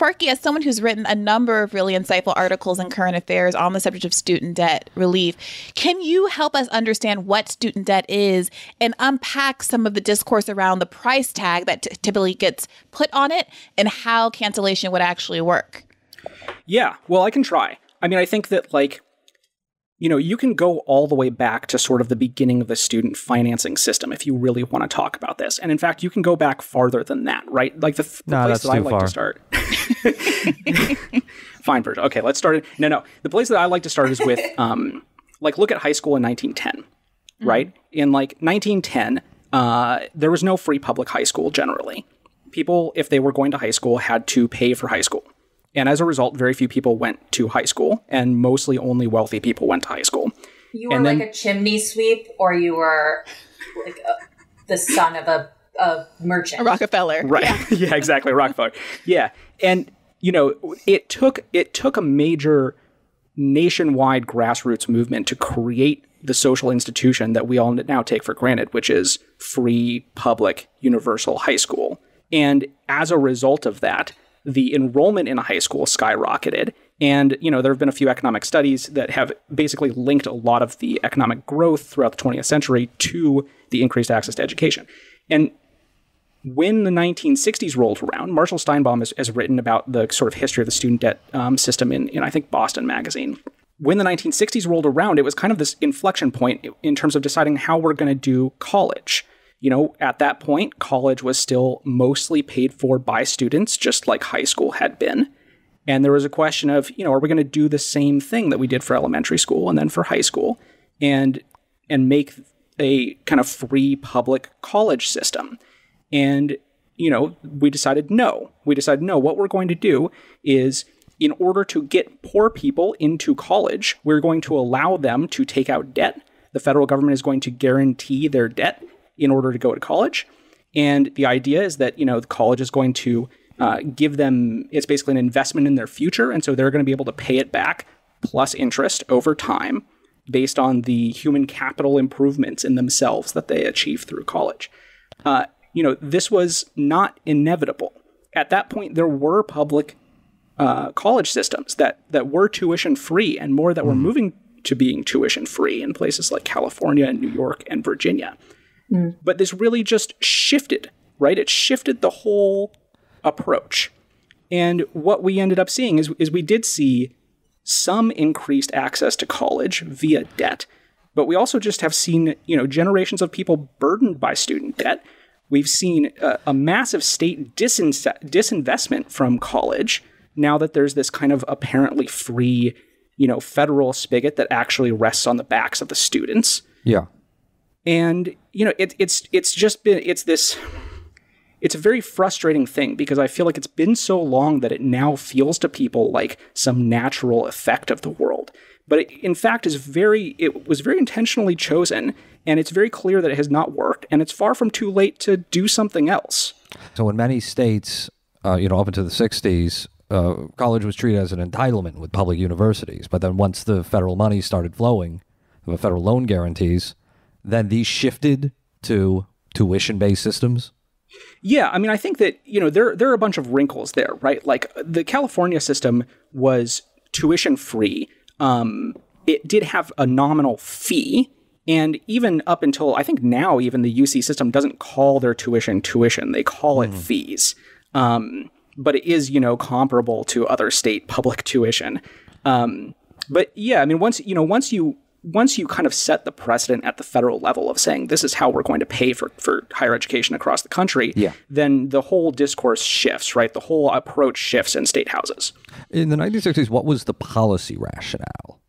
Sparky, as someone who's written a number of really insightful articles in current affairs on the subject of student debt relief, can you help us understand what student debt is and unpack some of the discourse around the price tag that typically gets put on it and how cancellation would actually work? Yeah, well, I can try. I mean, I think that, like, you know, you can go all the way back to sort of the beginning of the student financing system if you really want to talk about this. And in fact, you can go back farther than that, right? Like the place that I like to start. Fine, Bridget. Okay, let's start it. No. The place that I like to start is with, like, look at high school in 1910, right? In, like, 1910, there was no free public high school generally. People, if they were going to high school, had to pay for high school. And as a result, very few people went to high school, and mostly only wealthy people went to high school. You were like a chimney sweep, or you were like the son of a merchant. A Rockefeller. Right. Yeah, exactly. A Rockefeller. Yeah. And, you know, it took a major nationwide grassroots movement to create the social institution that we all now take for granted, which is free, public, universal high school. And as a result of that, the enrollment in high school skyrocketed. And, you know, there have been a few economic studies that have basically linked a lot of the economic growth throughout the 20th century to the increased access to education. And when the 1960s rolled around, Marshall Steinbaum has written about the sort of history of the student debt system in, I think, Boston Magazine. When the 1960s rolled around, it was kind of this inflection point in terms of deciding how we're going to do college. You know, at that point, college was still mostly paid for by students, just like high school had been. And there was a question of, you know, are we going to do the same thing that we did for elementary school and then for high school and make a kind of free public college system? And, you know, we decided no. What we're going to do is, in order to get poor people into college, we're going to allow them to take out debt. The federal government is going to guarantee their debt in order to go to college. And the idea is that, you know, the college is going to give them, it's basically an investment in their future. And so they're going to be able to pay it back plus interest over time based on the human capital improvements in themselves that they achieve through college. You know, this was not inevitable. At that point, there were public college systems that were tuition free and more that were moving to being tuition free in places like California and New York and Virginia. But this really just shifted, right? It shifted the whole approach. And what we ended up seeing is we did see some increased access to college via debt, but we also just have seen, you know, generations of people burdened by student debt. We've seen a massive state disinvestment from college now that there's this kind of apparently free, you know, federal spigot that actually rests on the backs of the students. Yeah. And, you know, it's a very frustrating thing because I feel like it's been so long that it now feels to people like some natural effect of the world. But it, in fact, it was very intentionally chosen, and it's very clear that it has not worked, and it's far from too late to do something else. So in many states, you know, up into the 60s, college was treated as an entitlement with public universities. But then once the federal money started flowing, the federal loan guarantees, then these shifted to tuition-based systems? Yeah, I mean, I think that, you know, there are a bunch of wrinkles there, right? Like, the California system was tuition-free. It did have a nominal fee, and even up until, I think now, even the UC system doesn't call their tuition. They call it fees. But it is, you know, comparable to other state public tuition. But yeah, I mean, once you kind of set the precedent at the federal level of saying this is how we're going to pay for higher education across the country, then the whole discourse shifts, right? The whole approach shifts in state houses. In the 1960s, what was the policy rationale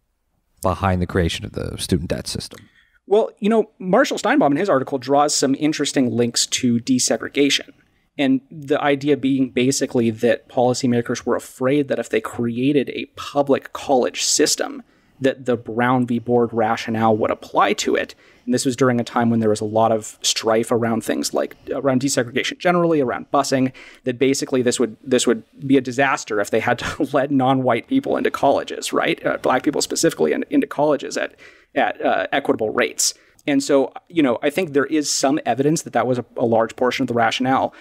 behind the creation of the student debt system? Well, you know, Marshall Steinbaum in his article draws some interesting links to desegregation. And the idea being basically that policymakers were afraid that if they created a public college system, that the Brown v. Board rationale would apply to it. And this was during a time when there was a lot of strife around things like around desegregation generally, around busing, that basically this would be a disaster if they had to let non-white people into colleges, right? Black people specifically into colleges at equitable rates. And so, you know, I think there is some evidence that was a large portion of the rationale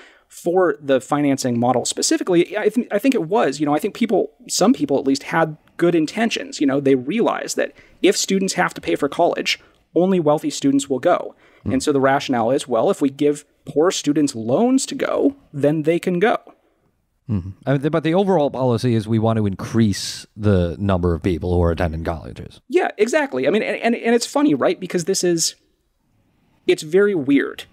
for the financing model specifically, I think it was, I think some people at least had good intentions. They realized that if students have to pay for college, only wealthy students will go. And so the rationale is, well, if we give poor students loans to go, then they can go. But the overall policy is we want to increase the number of people who are attending colleges. Yeah, exactly. I mean, and it's funny, right? Because it's very weird.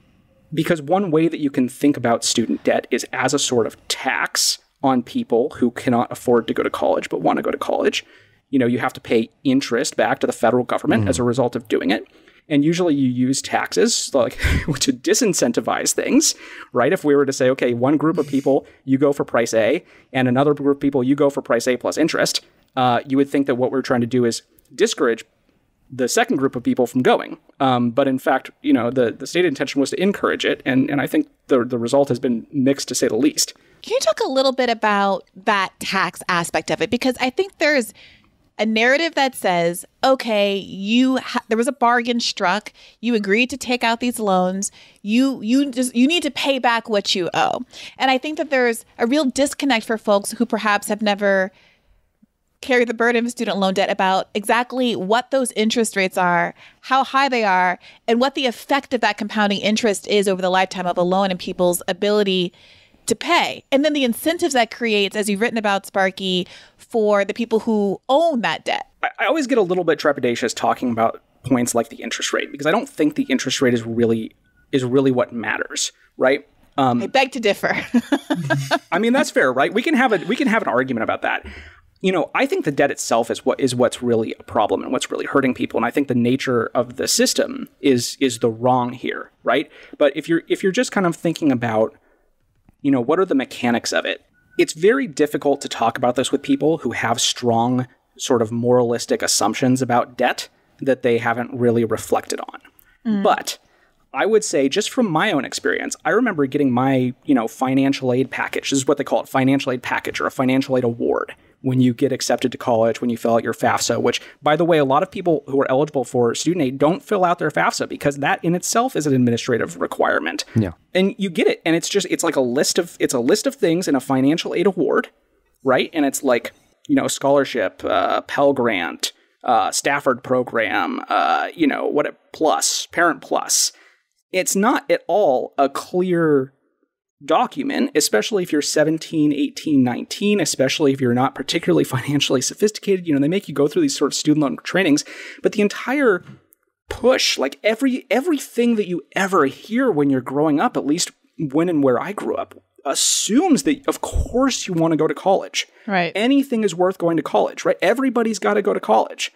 Because one way that you can think about student debt is as a sort of tax on people who cannot afford to go to college but want to go to college. You have to pay interest back to the federal government as a result of doing it. And usually you use taxes to disincentivize things, right? If we were to say, okay, one group of people, you go for price A, and another group of people, you go for price A plus interest, you would think that what we're trying to do is discourage the second group of people from going. But in fact, the stated intention was to encourage it. And I think the result has been mixed, to say the least. Can you talk a little bit about that tax aspect of it? Because I think there's a narrative that says, okay, there was a bargain struck. You agreed to take out these loans. You need to pay back what you owe. And I think that there's a real disconnect for folks who perhaps have never carried the burden of student loan debt about exactly what those interest rates are, how high they are, and what the effect of that compounding interest is over the lifetime of a loan and people's ability to pay. And then the incentives that creates, as you've written about, Sparky, for the people who own that debt. I always get a little bit trepidatious talking about points like the interest rate, because I don't think the interest rate is really what matters, right? I beg to differ. I mean, that's fair, right? We can have an argument about that. I think the debt itself is what's really a problem and what's really hurting people. And I think the nature of the system is the wrong here, right? But if you're just kind of thinking about, what are the mechanics of it? It's very difficult to talk about this with people who have strong sort of moralistic assumptions about debt that they haven't really reflected on. But I would say, just from my own experience, I remember getting my, financial aid package. This is what they call it, financial aid package, or a financial aid award, when you get accepted to college, when you fill out your FAFSA, which, by the way, a lot of people who are eligible for student aid don't fill out their FAFSA because that in itself is an administrative requirement. Yeah. And you get it. And it's like a list of things in a financial aid award, right? And it's like, scholarship, Pell Grant, Stafford program, Parent Plus. It's not at all a clear document, especially if you're 17, 18, 19, especially if you're not particularly financially sophisticated. They make you go through these sort of student loan trainings, but the entire push, like everything that you ever hear when you're growing up, at least when and where I grew up, assumes that, of course, you want to go to college. Right. Anything is worth going to college, right? Everybody's got to go to college.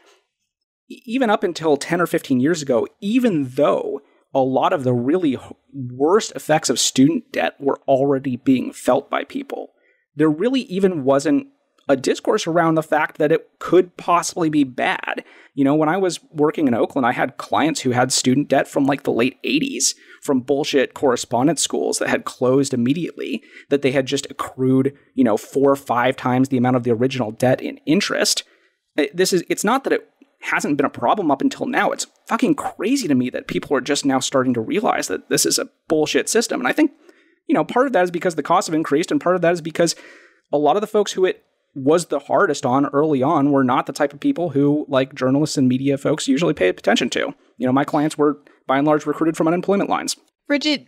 Even up until 10 or 15 years ago, even though a lot of the really worst effects of student debt were already being felt by people, there really even wasn't a discourse around the fact that it could possibly be bad. When I was working in Oakland, I had clients who had student debt from like the late 80s from bullshit correspondence schools that had closed immediately, that they had just accrued, 4 or 5 times the amount of the original debt in interest. It's not that it hasn't been a problem up until now. It's fucking crazy to me that people are just now starting to realize that this is a bullshit system. And I think, part of that is because the costs have increased, and part of that is because a lot of the folks who it was the hardest on early on were not the type of people who, like journalists and media folks, usually pay attention to. My clients were, by and large, recruited from unemployment lines. Bridget,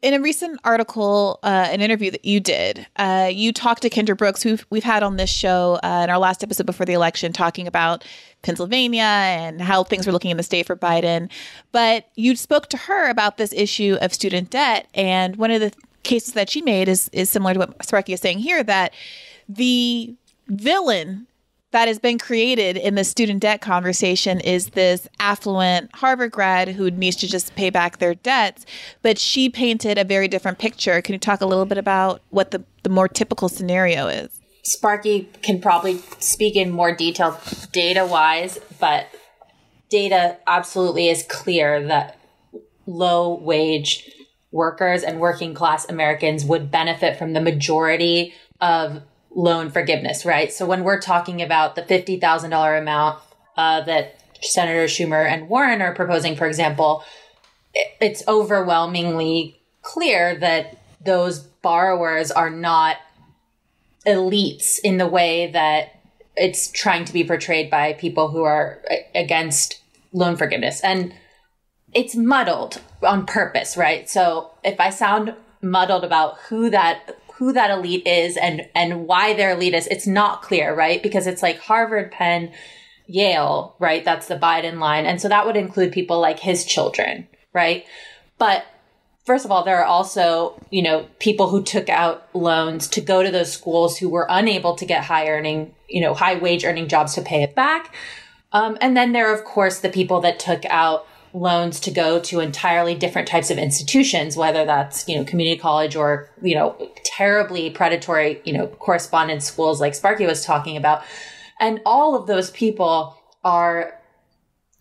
in a recent article, an interview that you did, you talked to Kendra Brooks, who we've had on this show in our last episode before the election, talking about Pennsylvania and how things were looking in the state for Biden. But you spoke to her about this issue of student debt. And one of the cases that she made is similar to what Sparky is saying here, that the villain that has been created in the student debt conversation is this affluent Harvard grad who needs to just pay back their debts. But she painted a very different picture. Can you talk a little bit about what the more typical scenario is? Sparky can probably speak in more detail data-wise, but data absolutely is clear that low-wage workers and working-class Americans would benefit from the majority of loan forgiveness, right? So when we're talking about the $50,000 amount that Senator Schumer and Warren are proposing, for example, it's overwhelmingly clear that those borrowers are not elites in the way that it's trying to be portrayed by people who are against loan forgiveness. And it's muddled on purpose, right? So if I sound muddled about who that elite is and why they're elitist, it's not clear, right? Because it's like Harvard, Penn, Yale, right? That's the Biden line. And so that would include people like his children, right? But first of all, there are also, people who took out loans to go to those schools who were unable to get high wage earning jobs to pay it back. And then there are, of course, the people that took out loans to go to entirely different types of institutions, whether that's, community college or, terribly predatory, correspondence schools like Sparky was talking about. And all of those people are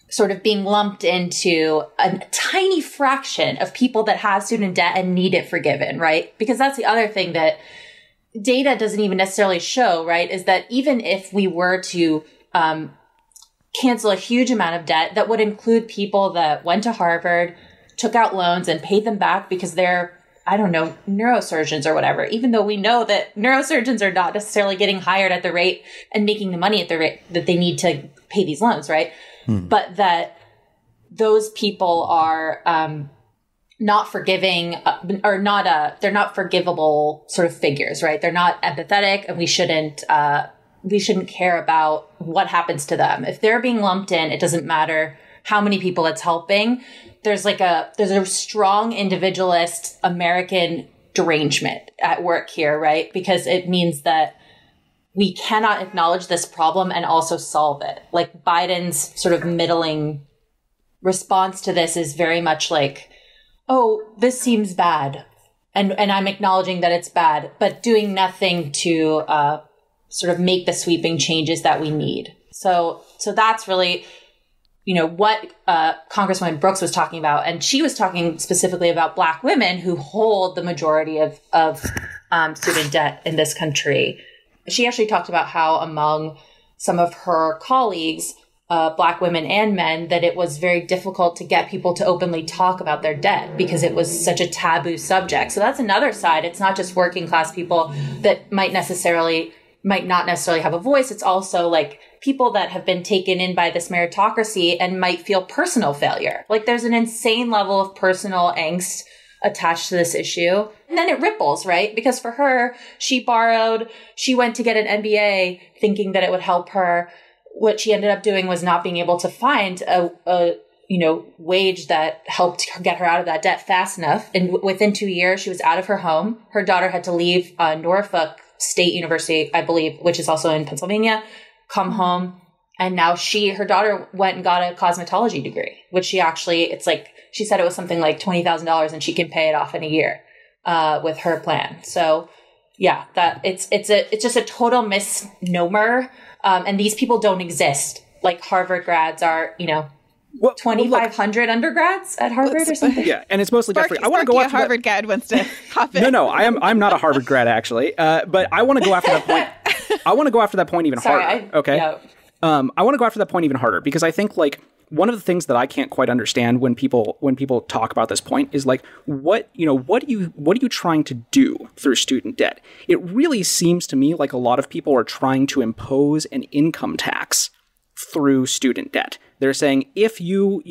sort of being lumped into a tiny fraction of people that have student debt and need it forgiven, right? Because that's the other thing that data doesn't even necessarily show, right? Is that even if we were to cancel a huge amount of debt, that would include people that went to Harvard, took out loans and paid them back because they're, neurosurgeons or whatever, even though we know that neurosurgeons are not necessarily getting hired at the rate and making the money at the rate that they need to pay these loans, right? But that those people are not forgiving or not they're not forgivable sort of figures, right? They're not empathetic, and we shouldn't care about what happens to them. If they're being lumped in, it doesn't matter how many people it's helping. There's a strong individualist American derangement at work here, right? Because it means that we cannot acknowledge this problem and also solve it. Like Biden's sort of middling response to this is very much like, oh, this seems bad. And I'm acknowledging that it's bad, but doing nothing to sort of make the sweeping changes that we need. So that's really, what Congresswoman Brooks was talking about. And she was talking specifically about Black women who hold the majority of student debt in this country. She actually talked about how among some of her colleagues, Black women and men, that it was very difficult to get people to openly talk about their debt because it was such a taboo subject. So that's another side. It's not just working class people that might not necessarily have a voice. It's also like people that have been taken in by this meritocracy and might feel personal failure. Like there's an insane level of personal angst attached to this issue. And then it ripples, right? Because for her, she went to get an MBA thinking that it would help her. What she ended up doing was not being able to find a wage that helped get her out of that debt fast enough. And within 2 years, she was out of her home. Her daughter had to leave Norfolk State University, I believe, which is also in Pennsylvania, come home. And now her daughter went and got a cosmetology degree, which she said it was something like $20,000 and she can pay it off in a year with her plan. So yeah, that it's just a total misnomer. And these people don't exist. Like Harvard grads are, 2,500 undergrads at Harvard or something. Yeah, and it's mostly debt free. I want to go after Harvard grad wants to hop in. No, I'm not a Harvard grad actually, but I want to go after that point. I want to go after that point even harder. Okay. Yeah. I want to go after that point even harder because I think like one of the things that I can't quite understand when people talk about this point is like what are you trying to do through student debt? It really seems to me like a lot of people are trying to impose an income tax through student debt. They're saying if you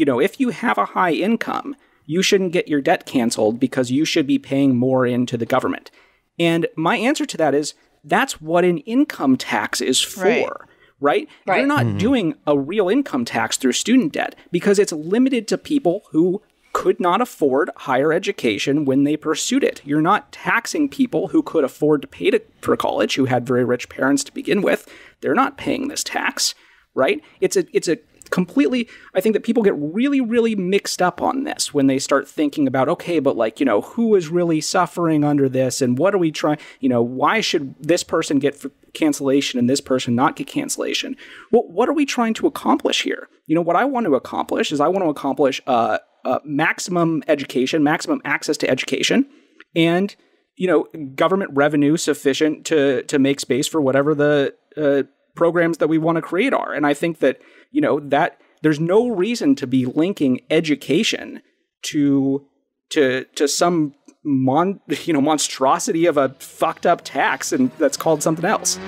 have a high income, you shouldn't get your debt canceled because you should be paying more into the government. And my answer to that is that's what an income tax is for. Right? You're not doing a real income tax through student debt because it's limited to people who could not afford higher education when they pursued it. You're not taxing people who could afford to pay for college, who had very rich parents to begin with. They're not paying this tax, right? It's a completely, I think that people get really, really mixed up on this when they start thinking about, okay, but like, who is really suffering under this and what are we trying, why should this person get cancellation and this person not get cancellation? Well, what are we trying to accomplish here? What I want to accomplish is maximum education, maximum access to education, and, government revenue sufficient to make space for whatever the programs that we want to create are. And I think that, that there's no reason to be linking education to to some monstrosity of a fucked up tax, and that's called something else.